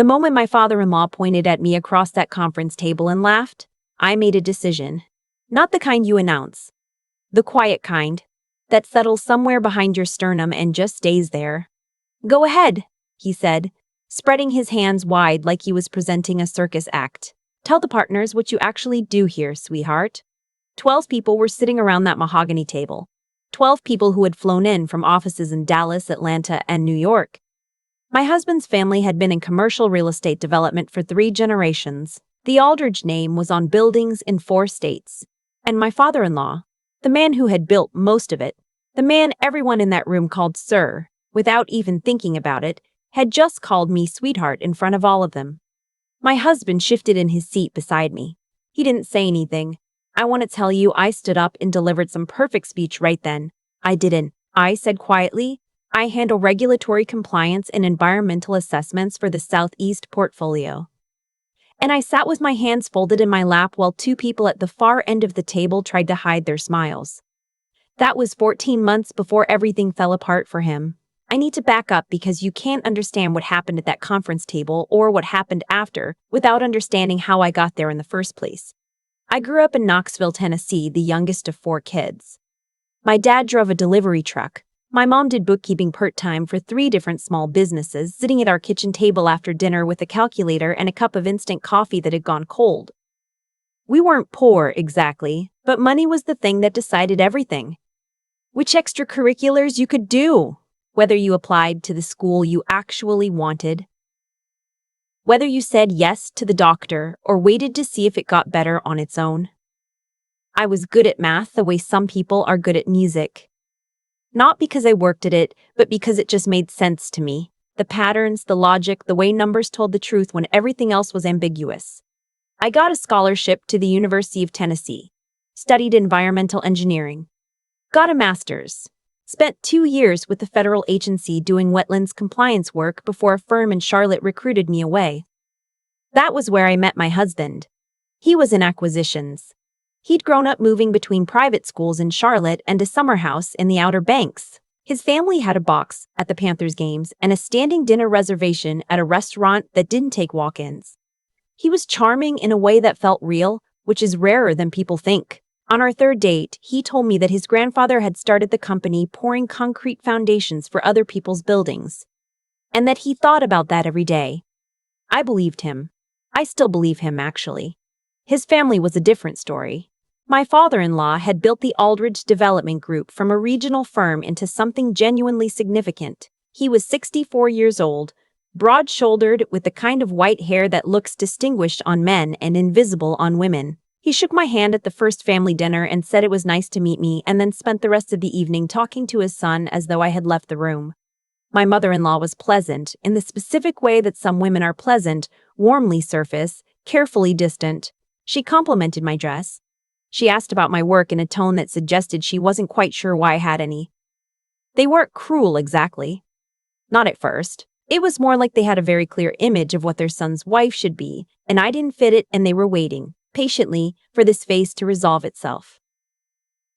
The moment my father-in-law pointed at me across that conference table and laughed, I made a decision. Not the kind you announce. The quiet kind, that settles somewhere behind your sternum and just stays there. "Go ahead," he said, spreading his hands wide like he was presenting a circus act. "Tell the partners what you actually do here, sweetheart." 12 people were sitting around that mahogany table. 12 people who had flown in from offices in Dallas, Atlanta, and New York. My husband's family had been in commercial real estate development for 3 generations. The Aldridge name was on buildings in 4 states. And my father-in-law, the man who had built most of it, the man everyone in that room called Sir, without even thinking about it, had just called me sweetheart in front of all of them. My husband shifted in his seat beside me. He didn't say anything. I want to tell you, I stood up and delivered some perfect speech right then. I didn't. I said quietly, "I handle regulatory compliance and environmental assessments for the Southeast portfolio." And I sat with my hands folded in my lap while 2 people at the far end of the table tried to hide their smiles. That was 14 months before everything fell apart for him. I need to back up because you can't understand what happened at that conference table or what happened after without understanding how I got there in the first place. I grew up in Knoxville, Tennessee, the youngest of 4 kids. My dad drove a delivery truck. My mom did bookkeeping part-time for 3 different small businesses, sitting at our kitchen table after dinner with a calculator and a cup of instant coffee that had gone cold. We weren't poor, exactly, but money was the thing that decided everything. Which extracurriculars you could do, whether you applied to the school you actually wanted, whether you said yes to the doctor or waited to see if it got better on its own. I was good at math the way some people are good at music. Not because I worked at it, but because it just made sense to me. The patterns, the logic, the way numbers told the truth when everything else was ambiguous. I got a scholarship to the University of Tennessee, studied environmental engineering, got a master's, spent 2 years with the federal agency doing wetlands compliance work before a firm in Charlotte recruited me away. That was where I met my husband. He was in acquisitions. He'd grown up moving between private schools in Charlotte and a summer house in the Outer Banks. His family had a box at the Panthers games and a standing dinner reservation at a restaurant that didn't take walk-ins. He was charming in a way that felt real, which is rarer than people think. On our 3rd date, he told me that his grandfather had started the company pouring concrete foundations for other people's buildings, and that he thought about that every day. I believed him. I still believe him, actually. His family was a different story. My father-in-law had built the Aldridge Development Group from a regional firm into something genuinely significant. He was 64 years old, broad-shouldered with the kind of white hair that looks distinguished on men and invisible on women. He shook my hand at the first family dinner and said it was nice to meet me, and then spent the rest of the evening talking to his son as though I had left the room. My mother-in-law was pleasant, in the specific way that some women are pleasant, warmly surface, carefully distant. She complimented my dress. She asked about my work in a tone that suggested she wasn't quite sure why I had any. They weren't cruel exactly. Not at first. It was more like they had a very clear image of what their son's wife should be, and I didn't fit it, and they were waiting, patiently, for this phase to resolve itself.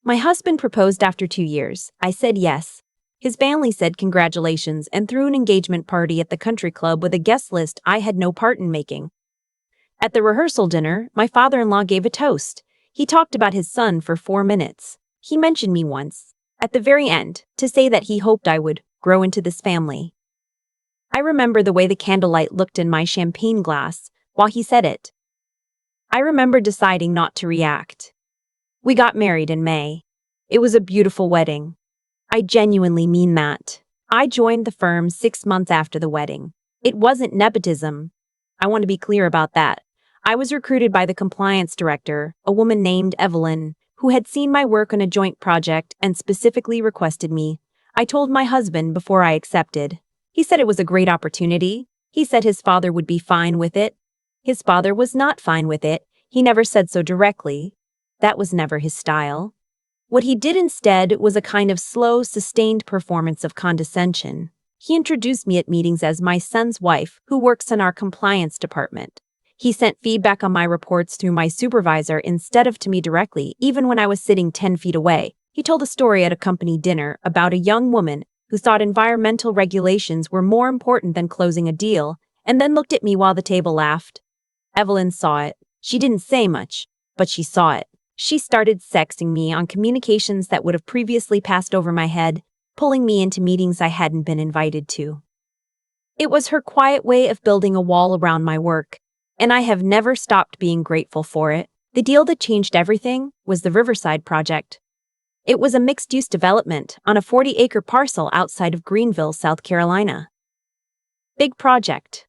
My husband proposed after 2 years. I said yes. His family said congratulations and threw an engagement party at the country club with a guest list I had no part in making. At the rehearsal dinner, my father-in-law gave a toast. He talked about his son for 4 minutes. He mentioned me once, at the very end, to say that he hoped I would grow into this family. I remember the way the candlelight looked in my champagne glass while he said it. I remember deciding not to react. We got married in May. It was a beautiful wedding. I genuinely mean that. I joined the firm 6 months after the wedding. It wasn't nepotism. I want to be clear about that. I was recruited by the compliance director, a woman named Evelyn, who had seen my work on a joint project and specifically requested me. I told my husband before I accepted. He said it was a great opportunity. He said his father would be fine with it. His father was not fine with it. He never said so directly. That was never his style. What he did instead was a kind of slow, sustained performance of condescension. He introduced me at meetings as my son's wife, who works in our compliance department. He sent feedback on my reports through my supervisor instead of to me directly, even when I was sitting 10 feet away. He told a story at a company dinner about a young woman who thought environmental regulations were more important than closing a deal, and then looked at me while the table laughed. Evelyn saw it. She didn't say much, but she saw it. She started sexting me on communications that would have previously passed over my head, pulling me into meetings I hadn't been invited to. It was her quiet way of building a wall around my work, and I have never stopped being grateful for it. The deal that changed everything was the Riverside project. It was a mixed-use development on a 40-acre parcel outside of Greenville, South Carolina. Big project.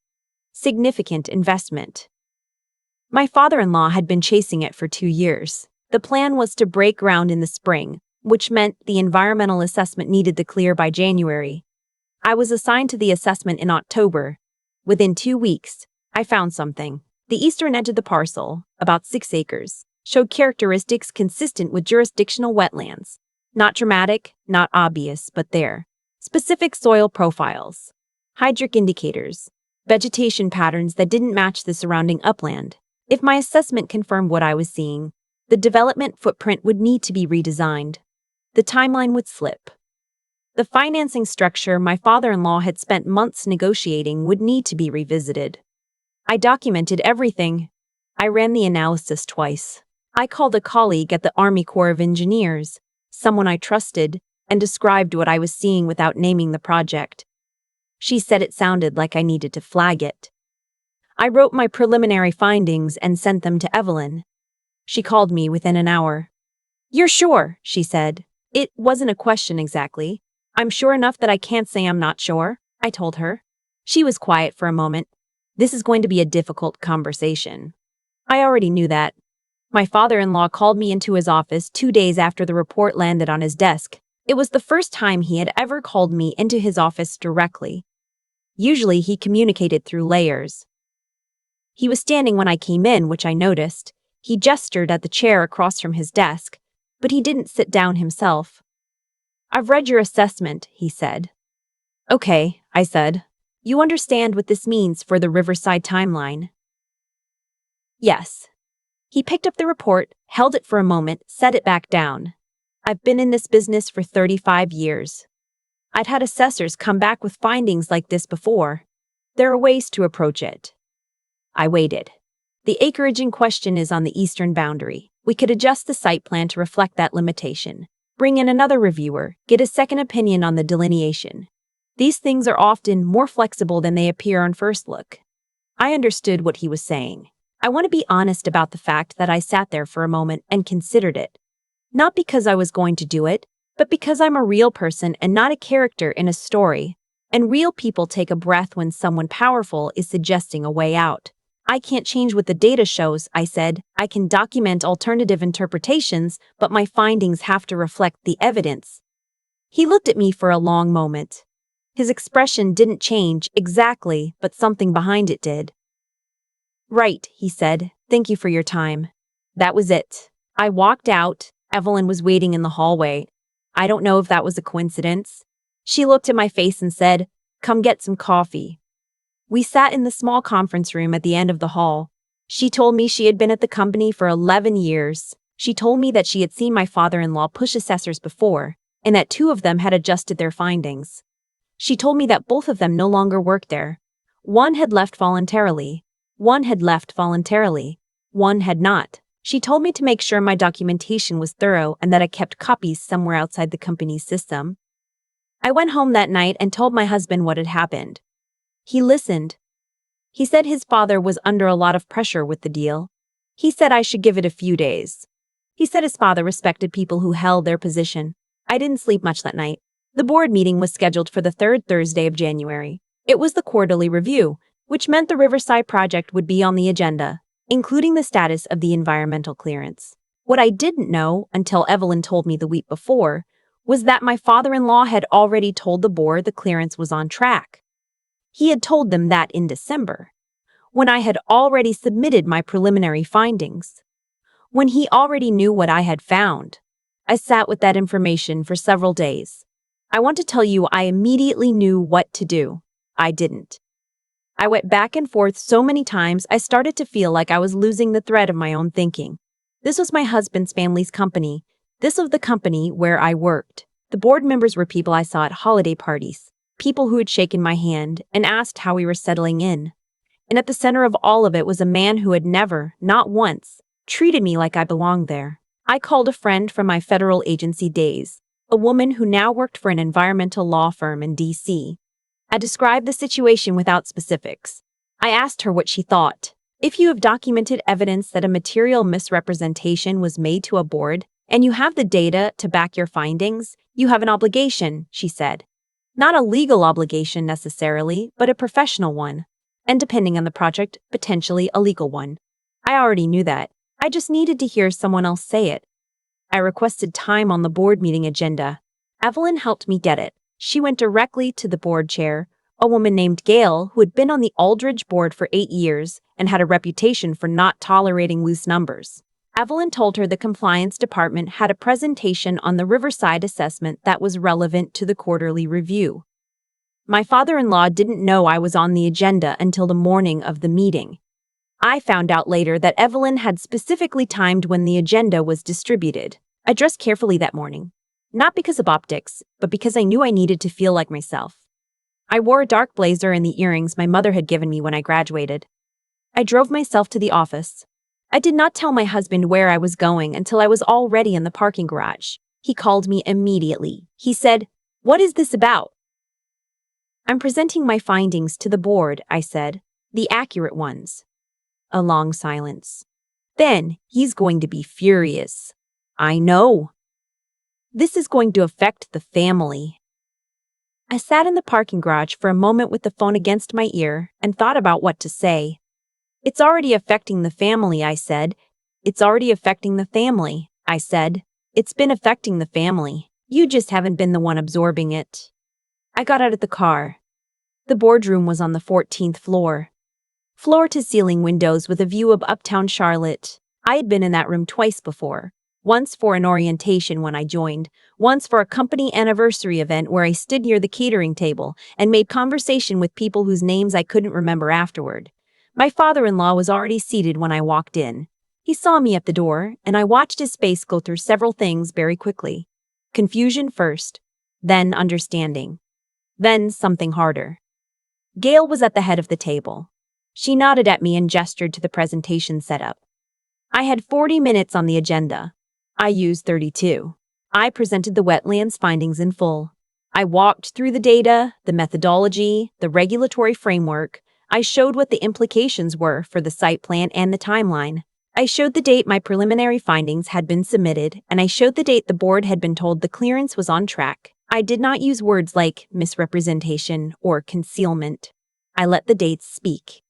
Significant investment. My father-in-law had been chasing it for 2 years. The plan was to break ground in the spring, which meant the environmental assessment needed to clear by January. I was assigned to the assessment in October. Within 2 weeks, I found something. The eastern edge of the parcel, about 6 acres, showed characteristics consistent with jurisdictional wetlands. Not dramatic, not obvious, but there. Specific soil profiles, hydric indicators, vegetation patterns that didn't match the surrounding upland. If my assessment confirmed what I was seeing, the development footprint would need to be redesigned. The timeline would slip. The financing structure my father-in-law had spent months negotiating would need to be revisited. I documented everything. I ran the analysis twice. I called a colleague at the Army Corps of Engineers, someone I trusted, and described what I was seeing without naming the project. She said it sounded like I needed to flag it. I wrote my preliminary findings and sent them to Evelyn. She called me within an hour. "You're sure?" she said. It wasn't a question exactly. "I'm sure enough that I can't say I'm not sure," I told her. She was quiet for a moment. This is going to be a difficult conversation. I already knew that. My father-in-law called me into his office 2 days after the report landed on his desk. It was the first time he had ever called me into his office directly. Usually he communicated through layers. He was standing when I came in, which I noticed. He gestured at the chair across from his desk, but he didn't sit down himself. "I've read your assessment," he said. "Okay," I said. "You understand what this means for the Riverside timeline?" "Yes." He picked up the report, held it for a moment, set it back down. "I've been in this business for 35 years. I'd had assessors come back with findings like this before. There are ways to approach it." I waited. The acreage in question is on the eastern boundary. We could adjust the site plan to reflect that limitation. Bring in another reviewer, get a second opinion on the delineation. These things are often more flexible than they appear on first look. I understood what he was saying. I want to be honest about the fact that I sat there for a moment and considered it. Not because I was going to do it, but because I'm a real person and not a character in a story. And real people take a breath when someone powerful is suggesting a way out. "I can't change what the data shows," I said. "I can document alternative interpretations, but my findings have to reflect the evidence." He looked at me for a long moment. His expression didn't change exactly, but something behind it did. "Right," he said. "Thank you for your time." That was it. I walked out. Evelyn was waiting in the hallway. I don't know if that was a coincidence. She looked at my face and said, "Come get some coffee." We sat in the small conference room at the end of the hall. She told me she had been at the company for 11 years. She told me that she had seen my father-in-law push assessors before, and that 2 of them had adjusted their findings. She told me that both of them no longer worked there. One had left voluntarily. One had not. She told me to make sure my documentation was thorough and that I kept copies somewhere outside the company's system. I went home that night and told my husband what had happened. He listened. He said his father was under a lot of pressure with the deal. He said I should give it a few days. He said his father respected people who held their position. I didn't sleep much that night. The board meeting was scheduled for the 3rd Thursday of January. It was the quarterly review, which meant the Riverside project would be on the agenda, including the status of the environmental clearance. What I didn't know, until Evelyn told me the week before, was that my father-in-law had already told the board the clearance was on track. He had told them that in December, when I had already submitted my preliminary findings. When he already knew what I had found. I sat with that information for several days. I want to tell you I immediately knew what to do. I didn't. I went back and forth so many times I started to feel like I was losing the thread of my own thinking. This was my husband's family's company. This was the company where I worked. The board members were people I saw at holiday parties, people who had shaken my hand and asked how we were settling in. and at the center of all of it was a man who had never, not once, treated me like I belonged there. I called a friend from my federal agency days, a woman who now worked for an environmental law firm in D.C. I described the situation without specifics. I asked her what she thought. If you have documented evidence that a material misrepresentation was made to a board, and you have the data to back your findings, you have an obligation, she said. Not a legal obligation necessarily, but a professional one. And depending on the project, potentially a legal one. I already knew that. I just needed to hear someone else say it. I requested time on the board meeting agenda. Evelyn helped me get it. She went directly to the board chair, a woman named Gail who had been on the Aldridge board for 8 years and had a reputation for not tolerating loose numbers. Evelyn told her the compliance department had a presentation on the Riverside assessment that was relevant to the quarterly review. My father-in-law didn't know I was on the agenda until the morning of the meeting. I found out later that Evelyn had specifically timed when the agenda was distributed. I dressed carefully that morning, not because of optics, but because I knew I needed to feel like myself. I wore a dark blazer and the earrings my mother had given me when I graduated. I drove myself to the office. I did not tell my husband where I was going until I was already in the parking garage. He called me immediately. He said, "What is this about?" "I'm presenting my findings to the board," I said. "The accurate ones." A long silence. "Then he's going to be furious." "I know. This is going to affect the family." I sat in the parking garage for a moment with the phone against my ear and thought about what to say. "It's already affecting the family," I said. "It's already affecting the family," I said. "It's been affecting the family. You just haven't been the one absorbing it." I got out of the car. The boardroom was on the 14th floor. Floor-to-ceiling windows with a view of uptown Charlotte. I had been in that room twice before. Once for an orientation when I joined, once for a company anniversary event where I stood near the catering table and made conversation with people whose names I couldn't remember afterward. My father-in-law was already seated when I walked in. He saw me at the door, and I watched his face go through several things very quickly. Confusion first, then understanding, then something harder. Gail was at the head of the table. She nodded at me and gestured to the presentation setup. I had 40 minutes on the agenda. I used 32. I presented the wetlands findings in full. I walked through the data, the methodology, the regulatory framework. I showed what the implications were for the site plan and the timeline. I showed the date my preliminary findings had been submitted, and I showed the date the board had been told the clearance was on track. I did not use words like misrepresentation or concealment. I let the dates speak.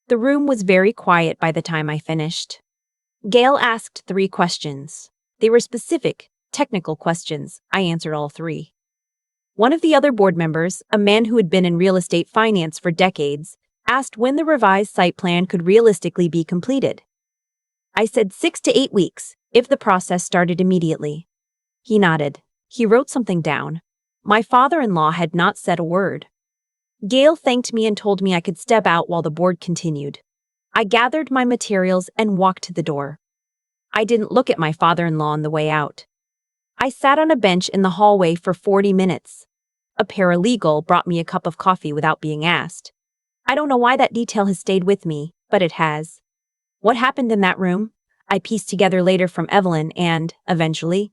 The room was very quiet by the time I finished. Gail asked 3 questions. They were specific, technical questions. I answered all 3. One of the other board members, a man who had been in real estate finance for decades, asked when the revised site plan could realistically be completed. I said 6 to 8 weeks, if the process started immediately. He nodded. He wrote something down. My father-in-law had not said a word. Gail thanked me and told me I could step out while the board continued. I gathered my materials and walked to the door. I didn't look at my father-in-law on the way out. I sat on a bench in the hallway for 40 minutes. A paralegal brought me a cup of coffee without being asked. I don't know why that detail has stayed with me, but it has. What happened in that room? I pieced together later from Evelyn and, eventually,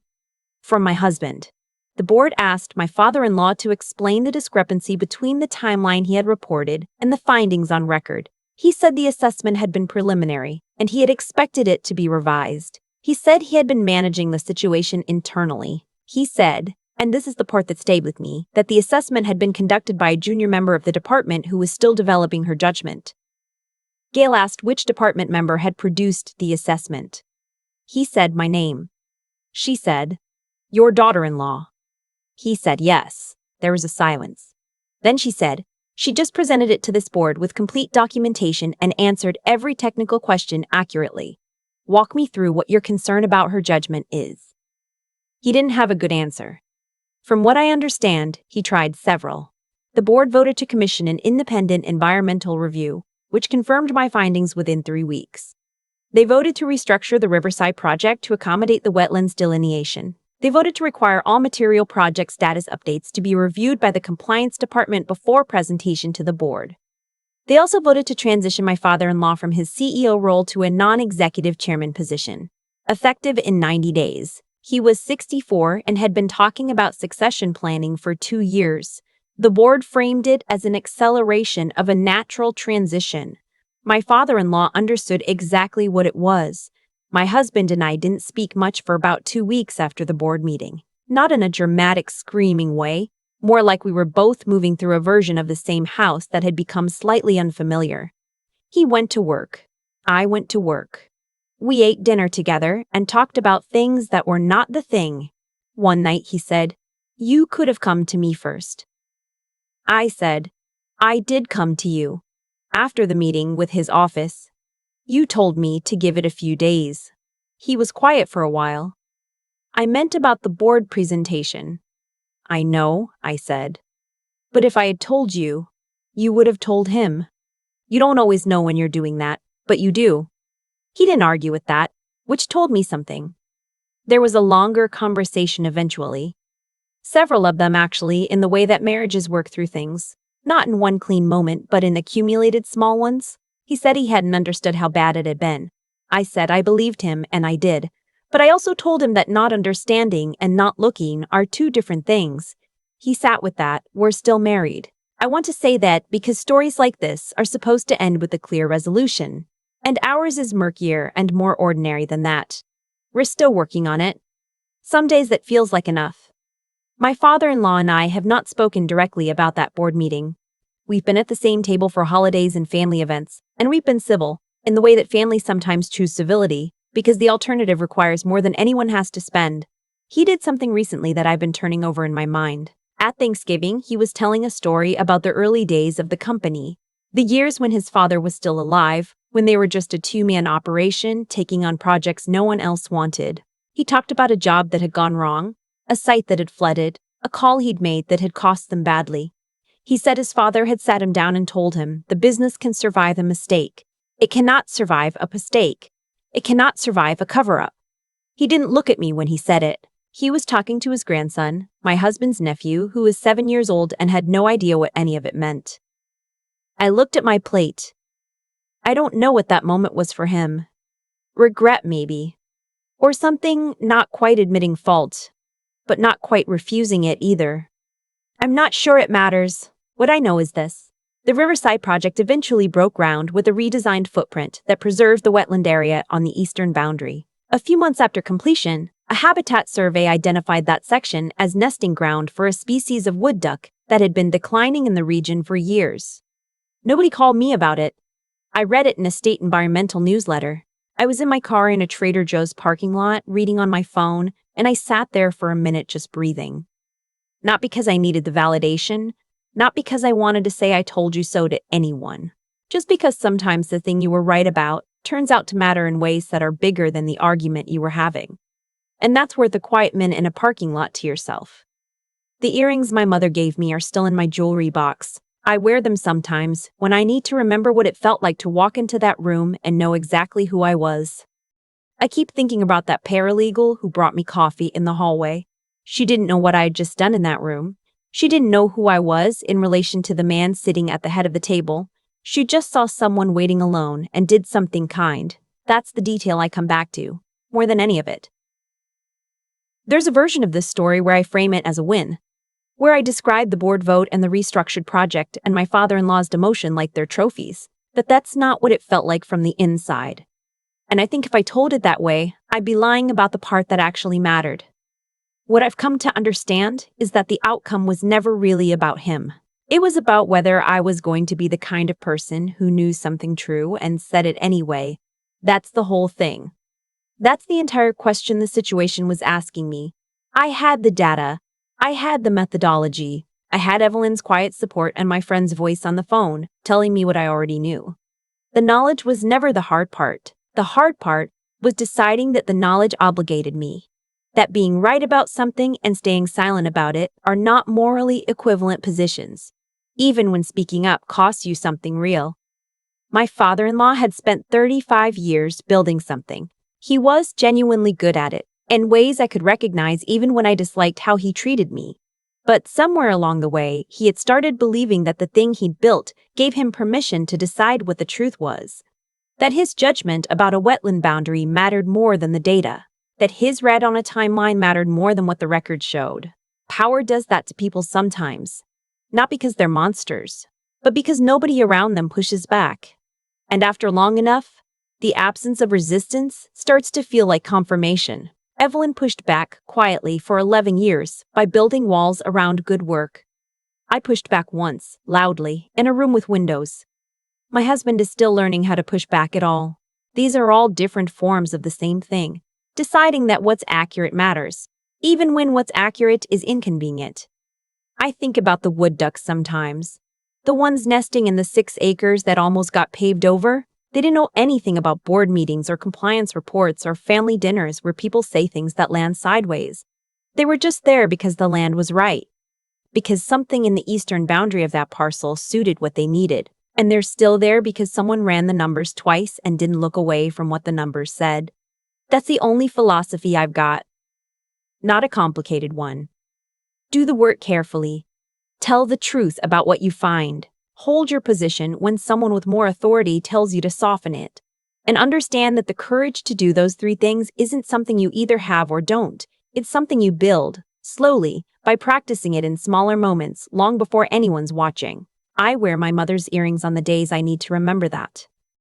from my husband. The board asked my father-in-law to explain the discrepancy between the timeline he had reported and the findings on record. He said the assessment had been preliminary, and he had expected it to be revised. He said he had been managing the situation internally. He said, and this is the part that stayed with me, that the assessment had been conducted by a junior member of the department who was still developing her judgment. Gail asked which department member had produced the assessment. He said my name. She said, "Your daughter-in-law." He said yes. There was a silence. Then she said, "She just presented it to this board with complete documentation and answered every technical question accurately. Walk me through what your concern about her judgment is." He didn't have a good answer. From what I understand, he tried several. The board voted to commission an independent environmental review, which confirmed my findings within 3 weeks. They voted to restructure the Riverside project to accommodate the wetlands delineation. They voted to require all material project status updates to be reviewed by the compliance department before presentation to the board. They also voted to transition my father-in-law from his CEO role to a non-executive chairman position, effective in 90 days. He was 64 and had been talking about succession planning for 2 years. The board framed it as an acceleration of a natural transition. My father-in-law understood exactly what it was. My husband and I didn't speak much for about 2 weeks after the board meeting. Not in a dramatic, screaming way, more like we were both moving through a version of the same house that had become slightly unfamiliar. He went to work. I went to work. We ate dinner together and talked about things that were not the thing. One night he said, "You could have come to me first." I said, "I did come to you." After the meeting with his office, "You told me to give it a few days." He was quiet for a while. "I meant about the board presentation." "I know," I said. "But if I had told you, you would have told him. You don't always know when you're doing that, but you do." He didn't argue with that, which told me something. There was a longer conversation eventually. Several of them actually, in the way that marriages work through things. Not in one clean moment, but in accumulated small ones. He said he hadn't understood how bad it had been. I said I believed him, and I did. But I also told him that not understanding and not looking are two different things. He sat with that. We're still married. I want to say that because stories like this are supposed to end with a clear resolution. And ours is murkier and more ordinary than that. We're still working on it. Some days that feels like enough. My father-in-law and I have not spoken directly about that board meeting. We've been at the same table for holidays and family events, and we've been civil, in the way that families sometimes choose civility, because the alternative requires more than anyone has to spend. He did something recently that I've been turning over in my mind. At Thanksgiving, he was telling a story about the early days of the company, the years when his father was still alive, when they were just a two-man operation taking on projects no one else wanted. He talked about a job that had gone wrong, a site that had flooded, a call he'd made that had cost them badly. He said his father had sat him down and told him the business can survive a mistake. It cannot survive a mistake. It cannot survive a cover-up. He didn't look at me when he said it. He was talking to his grandson, my husband's nephew, who was 7 years old and had no idea what any of it meant. I looked at my plate. I don't know what that moment was for him. Regret, maybe. Or something, not quite admitting fault, but not quite refusing it either. I'm not sure it matters. What I know is this. The Riverside project eventually broke ground with a redesigned footprint that preserved the wetland area on the eastern boundary. A few months after completion, a habitat survey identified that section as nesting ground for a species of wood duck that had been declining in the region for years. Nobody called me about it. I read it in a state environmental newsletter. I was in my car in a Trader Joe's parking lot, reading on my phone, and I sat there for a minute just breathing. Not because I needed the validation, not because I wanted to say I told you so to anyone. Just because sometimes the thing you were right about turns out to matter in ways that are bigger than the argument you were having. And that's worth a quiet minute in a parking lot to yourself. The earrings my mother gave me are still in my jewelry box. I wear them sometimes when I need to remember what it felt like to walk into that room and know exactly who I was. I keep thinking about that paralegal who brought me coffee in the hallway. She didn't know what I had just done in that room. She didn't know who I was in relation to the man sitting at the head of the table. She just saw someone waiting alone and did something kind. That's the detail I come back to, more than any of it. There's a version of this story where I frame it as a win, where I describe the board vote and the restructured project and my father-in-law's demotion like they're trophies, but that's not what it felt like from the inside. And I think if I told it that way, I'd be lying about the part that actually mattered. What I've come to understand is that the outcome was never really about him. It was about whether I was going to be the kind of person who knew something true and said it anyway. That's the whole thing. That's the entire question the situation was asking me. I had the data. I had the methodology. I had Evelyn's quiet support and my friend's voice on the phone, telling me what I already knew. The knowledge was never the hard part. The hard part was deciding that the knowledge obligated me. That being right about something and staying silent about it are not morally equivalent positions, even when speaking up costs you something real. My father-in-law had spent 35 years building something. He was genuinely good at it, in ways I could recognize even when I disliked how he treated me. But somewhere along the way, he had started believing that the thing he'd built gave him permission to decide what the truth was. That his judgment about a wetland boundary mattered more than the data. That his read on a timeline mattered more than what the record showed. Power does that to people sometimes. Not because they're monsters, but because nobody around them pushes back. And after long enough, the absence of resistance starts to feel like confirmation. Evelyn pushed back quietly for 11 years by building walls around good work. I pushed back once, loudly, in a room with windows. My husband is still learning how to push back at all. These are all different forms of the same thing, deciding that what's accurate matters, even when what's accurate is inconvenient. I think about the wood ducks sometimes. The ones nesting in the 6 acres that almost got paved over. They didn't know anything about board meetings or compliance reports or family dinners where people say things that land sideways. They were just there because the land was right. Because something in the eastern boundary of that parcel suited what they needed. And they're still there because someone ran the numbers twice and didn't look away from what the numbers said. That's the only philosophy I've got. Not a complicated one. Do the work carefully. Tell the truth about what you find. Hold your position when someone with more authority tells you to soften it. And understand that the courage to do those 3 things isn't something you either have or don't. It's something you build, slowly, by practicing it in smaller moments long before anyone's watching. I wear my mother's earrings on the days I need to remember that.